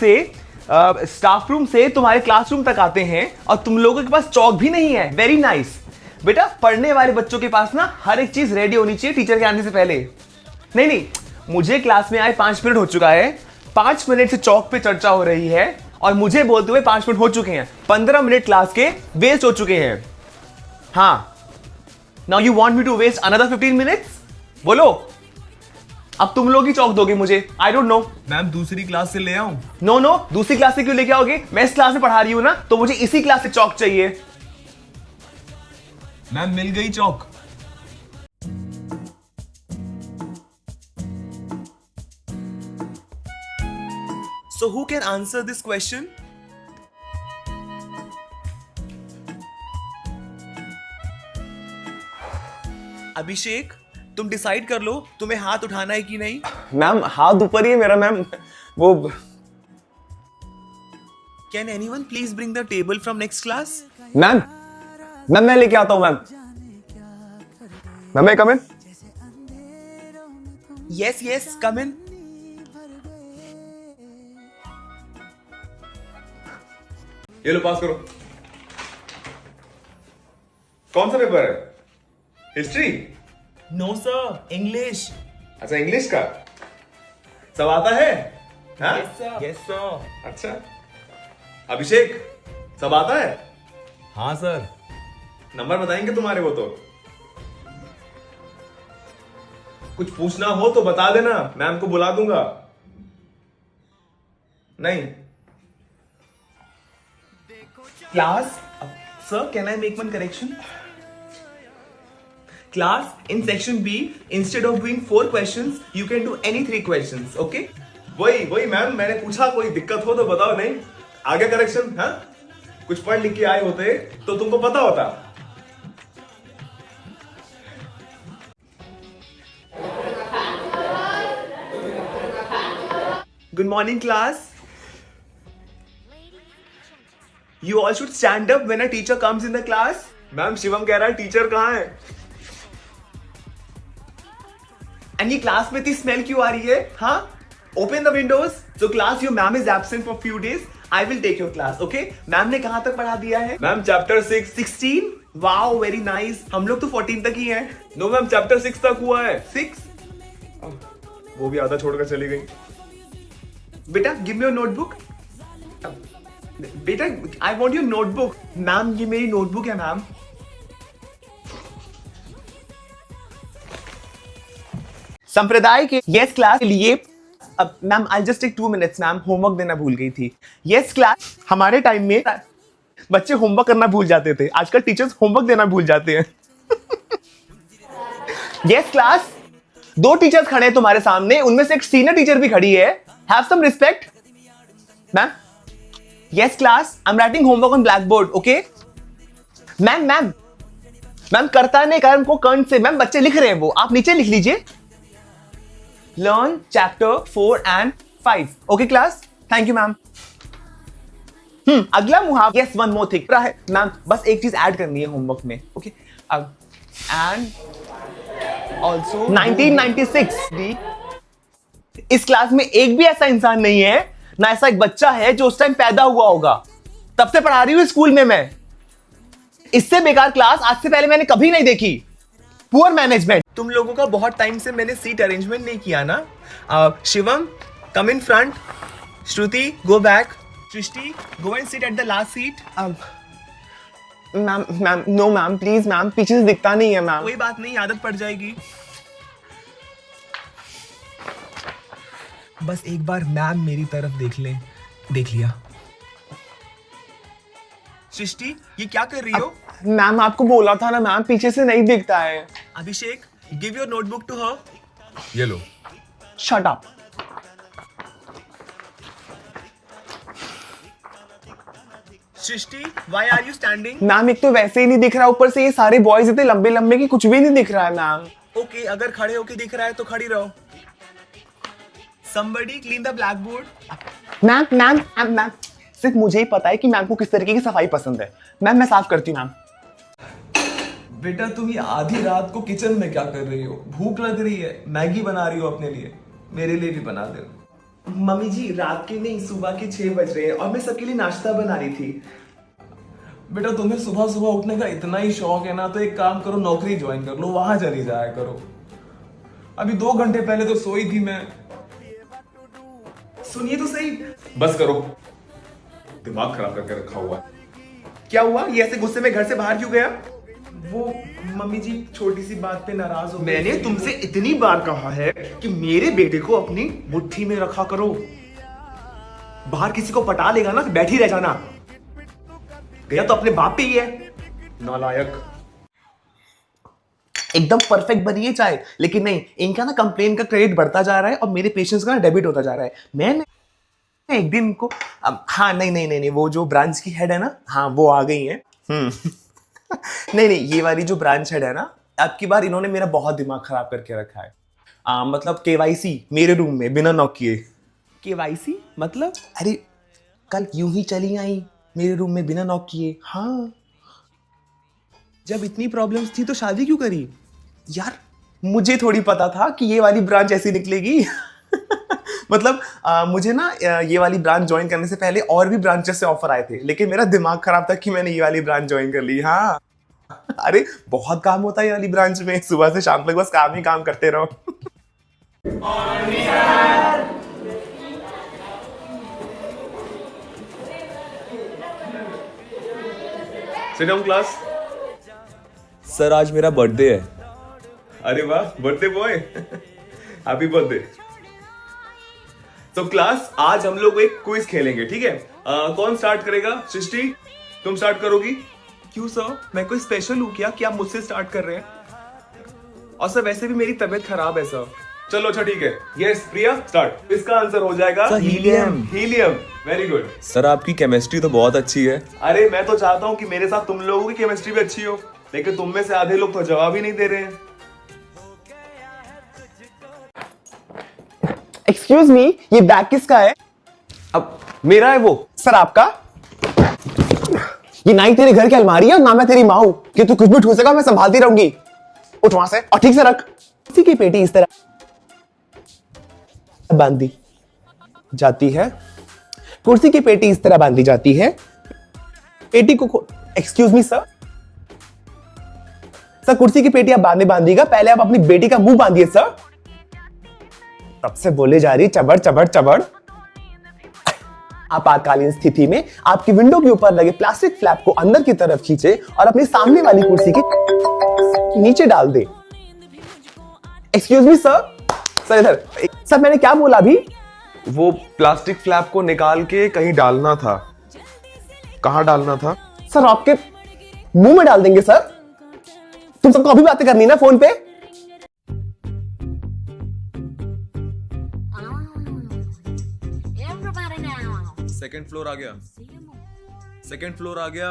से staff room से तुम्हारे क्लासरूम तक आते हैं और तुम लोगों के पास चौक भी नहीं है। Very nice. बेटा पढ़ने वाले बच्चों के पास ना हर एक चीज रेडी होनी चाहिए टीचर के आने से पहले। नहीं नहीं, मुझे क्लास में आए 5 मिनट हो चुका है, 5 मिनट से चौक पे चर्चा हो रही है और मुझे बोलते हुए 5 मिनट हो चुके हैं। 15 मिनट क्लास के वेस्ट हो चुके हैं। हाँ, now you want me to waste another 15 minutes? बोलो, अब तुम लोग ही चौक दोगे मुझे। I don't know. मैम दूसरी क्लास से ले आऊं? नो नो, दूसरी क्लास से क्यों लेके आओगे? मैं इस क्लास में पढ़ा रही हूं ना, तो मुझे इसी क्लास से चौक चाहिए। मैम मिल गई चौक। So who can answer this question? अभिषेक, तुम डिसाइड कर लो तुम्हें हाथ उठाना है कि नहीं। मैम हाथ ऊपर ही है मेरा मैम। वो Can anyone please bring the table from next class? Ma'am मैं लेके आता हूं ma'am. Ma'am come in. Yes, yes, come in. ये लो पास करो। कौन सा पेपर है? हिस्ट्री? No sir, English. अच्छा इंग्लिश का सब आता है? हाँ? Yes sir. अच्छा अभिषेक सब आता है? हाँ सर। नंबर बताएंगे तुम्हारे वो तो। कुछ पूछना हो तो बता देना, मैम को बुला दूंगा। नहीं Class, sir, can I make one correction? Class, in section B, instead of doing 4 questions, you can do any 3 questions, okay? वही मैम, मैंने पूछा कोई दिक्कत हो तो बताओ। नहीं आगे करेक्शन? हाँ, कुछ पढ़ लिख के आए होते तो तुमको पता होता। Good morning, class. You all should stand up when a teacher comes in the class. Ma'am Shivam कह रहा है टीचर कहाँ है? And ये क्लास में इतनी स्मेल क्यों आ रही है? हाँ? Open the windows. So class, your ma'am is absent for few days. I will take your class, okay? Ma'am ने कहाँ तक पढ़ा दिया है? Ma'am chapter 6। 16? Wow, very nice. हम लोग तो 14 तक ही हैं. नो मैम चैप्टर 6 तक हुआ है। 6? वो भी आधा छोड़कर चली गई। बेटा, give me your notebook. बेटा, I want your notebook. Ma'am, ये मेरी नोटबुक है मैम। संप्रदाय के यस क्लास के लिए अब ma'am I just take 2 minutes ma'am, homework देना भूल गई थी। यस क्लास, हमारे टाइम में बच्चे होमवर्क करना भूल जाते थे, आजकल टीचर्स होमवर्क देना भूल जाते हैं। यस क्लास, 2 टीचर्स खड़े हैं तुम्हारे सामने, उनमें से एक सीनियर टीचर भी खड़ी है। Have some respect. Ma'am, yes class, I am writing homework on blackboard, okay? Ma'am करता नहीं कर्म को कर्ण से। मैम बच्चे लिख रहे हैं, वो आप नीचे लिख लीजिए। Learn chapter 4 and 5, okay class? Thank you ma'am. अगला मुहावरा, यस वन मोर थिंग है मैम, बस एक चीज ऐड करनी है होमवर्क में, ओके? अब एंड ऑल्सो 1996 इस क्लास में एक भी ऐसा इंसान नहीं है, ना ऐसा एक बच्चा है जो उस टाइम पैदा हुआ होगा। तब से पढ़ा रही हूं स्कूल में मैं। इससे बेकार क्लास आज से पहले मैंने कभी नहीं देखी। Poor management. तुम लोगों का बहुत टाइम से मैंने सीट अरेंजमेंट नहीं किया ना। Shivam, come in front. Shruti, go back. Srishti, go and sit at the last seat. Ma'am no ma'am, please ma'am, पीछे से दिखता नहीं है मैम। कोई बात नहीं, आदत पड़ जाएगी। बस एक बार मैम मेरी तरफ देख ले। देख लिया। सृष्टि, ये क्या कर रही हो? मैम आपको बोला था ना मैम, पीछे से नहीं दिखता है। Abhishek, give your notebook to her. ये लो। Shut up. Srishti, why are you standing? Ma'am एक तो वैसे ही नहीं दिख रहा, ऊपर से ये सारे बॉयज इतने लंबे लंबे कि कुछ भी नहीं दिख रहा है मैम। ओके, अगर खड़े होके दिख रहा है तो खड़ी रहो। Somebody clean the blackboard. Ma'am सिर्फ मुझे ही पता है कि मैम को किस तरीके की सफाई पसंद है। मैम मैं साफ करती हूँ मैम। बेटा तुम ये आधी रात को किचन में क्या कर रही हो? भूख लग रही है, मैगी बना रही हो अपने लिए, मेरे लिए भी बना दे। मम्मी जी रात के नहीं, सुबह के 6 बज रहे हैं और मैं सबके लिए नाश्ता बना रही थी। बेटा तुम्हें सुबह सुबह उठने का इतना ही शौक है ना, तो एक काम करो, नौकरी ज्वाइन कर लो, वहां चली जाया करो। अभी 2 घंटे पहले तो सोई थी मैं। सुनिए तो सही। बस करो, दिमाग खराब करके रखा हुआ है। क्या हुआ, ये ऐसे गुस्से में घर से बाहर क्यों गया? वो मम्मी जी छोटी सी बात पे नाराज हो गई। मैंने तुमसे इतनी बार कहा है कि मेरे बेटे को अपनी मुट्ठी में रखा करो। बाहर किसी को पटा लेगा ना तो बैठी रह जाना। गया तो अपने बाप पे ही है, नालायक। एकदम परफेक्ट बनी है चाय, लेकिन नहीं, इनका ना कंप्लेन का क्रेडिट बढ़ता जा रहा है और मेरे पेशेंस का ना डेबिट होता जा रहा है। मैं एक दिन इनको हाँ नहीं, वो जो ब्रांच की हेड है ना, हाँ वो आ गई है। नहीं, ये वाली जो ब्रांच हेड है ना, अब की बार इन्होंने मेरा बहुत दिमाग खराब करके रखा है। मतलब केवाईसी मेरे रूम में बिना नॉक किए। केवाईसी मतलब? अरे कल यूं ही चली आई मेरे रूम में बिना नॉक किए। हाँ, जब इतनी प्रॉब्लम्स थी तो शादी क्यों करी यार? मुझे थोड़ी पता था कि ये वाली ब्रांच ऐसी निकलेगी। मतलब मुझे ना ये वाली ब्रांच ज्वाइन करने से पहले और भी ब्रांचेस से ऑफर आए थे, लेकिन मेरा दिमाग खराब था कि मैंने ये वाली ब्रांच ज्वाइन कर ली। हाँ, अरे बहुत काम होता है ये वाली ब्रांच में, सुबह से शाम तक बस काम ही काम करते रहो। Sit down class. सर आज मेरा बर्थडे है। अरे वाह, बर्थडे बॉय। Happy birthday. तो क्लास, आज हम लोग एक क्विज खेलेंगे, ठीक है? कौन स्टार्ट करेगा? सृष्टि तुम स्टार्ट करोगी? क्यों सर, मैं कोई स्पेशल हूँ क्या कि आप मुझसे स्टार्ट कर रहे हैं? और सर वैसे भी मेरी तबीयत खराब है सर। चलो अच्छा ठीक है। यस प्रिया स्टार्ट। इसका आंसर हो जाएगा sir helium. Helium. Very good. Sir आपकी केमिस्ट्री तो बहुत अच्छी है। अरे मैं तो चाहता हूँ कि मेरे साथ तुम लोगों की केमिस्ट्री भी अच्छी हो, लेकिन तुम में से आधे लोग तो जवाब ही नहीं दे रहे हैं। एक्सक्यूज मी, ये बैग किसका है? अब मेरा है वो। सर आपका? ये ना ही तेरे घर की अलमारी है और ना मैं तेरी माँ हूं कि तू कुछ भी ठूसेगा मैं संभालती रहूंगी। उठ वहां से और ठीक से रख। इसी की पेटी इस तरह बांधी जाती है, कुर्सी की पेटी इस तरह बांधी जाती है। पेटी को एक्सक्यूज मी सर, सर कुर्सी की पेटी आप बाद बांधिएगा, पहले आप अपनी बेटी का मुंह बांधिए सर। तब से बोले जा रही चबड़ चबड़ चबड़। आपातकालीन स्थिति में आपकी विंडो के ऊपर लगे प्लास्टिक फ्लैप को अंदर की तरफ खींचे और अपनी सामने वाली कुर्सी के नीचे डाल दे। एक्सक्यूज मी सर, सर इधर। सर मैंने क्या बोला अभी? वो प्लास्टिक फ्लैप को निकाल के कहीं डालना था। कहाँ डालना था? सर आपके मुंह में डाल देंगे सर। तुम सबको अभी बातें करनी ना फोन पे? Everybody now. सेकंड फ्लोर आ गया। सेकंड फ्लोर आ गया।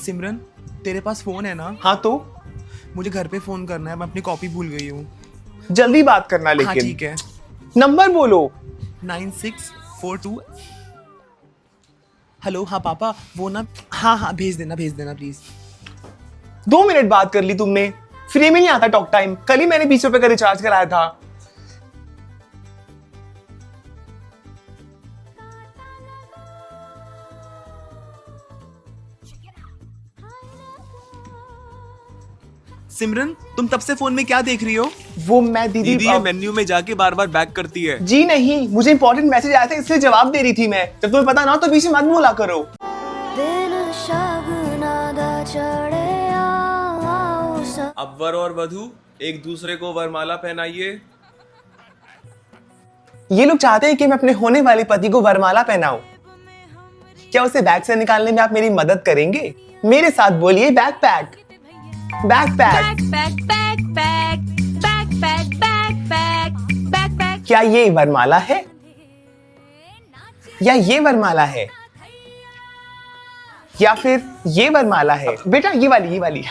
सिमरन तेरे पास फोन है ना? हाँ तो मुझे घर पे फोन करना है, मैं अपनी कॉपी भूल गई हूँ। जल्दी बात करना हाँ लेकिन। ठीक है। नंबर बोलो। 9642। हेलो, हाँ पापा वो ना, हाँ भेज देना प्लीज। 2 मिनट बात कर ली तुमने, फ्री में नहीं आता टॉक टाइम। कल ही मैंने 20 रुपए का रिचार्ज कराया था। सिमरन तुम तब से फोन में क्या देख रही हो? वो मैं दीदी दीदी ये मेन्यू में जाके बार बार बैक करती है। जी नहीं, मुझे इंपॉर्टेंट मैसेज आया था इसलिए जवाब दे रही थी मैं। जब तुम्हें पता ना हो तो बीच में मत बोला करो। अब वर और वधू एक दूसरे को वरमाला पहनाइए। ये लोग चाहते हैं कि मैं अपने होने वाले पति को वरमाला पहनाऊं। क्या उसे बैग से निकालने में आप मेरी मदद करेंगे? मेरे साथ बोलिए बैकपैक बैकपैक। क्या ये वरमाला है या ये वरमाला है या फिर ये वरमाला है? बेटा ये वाली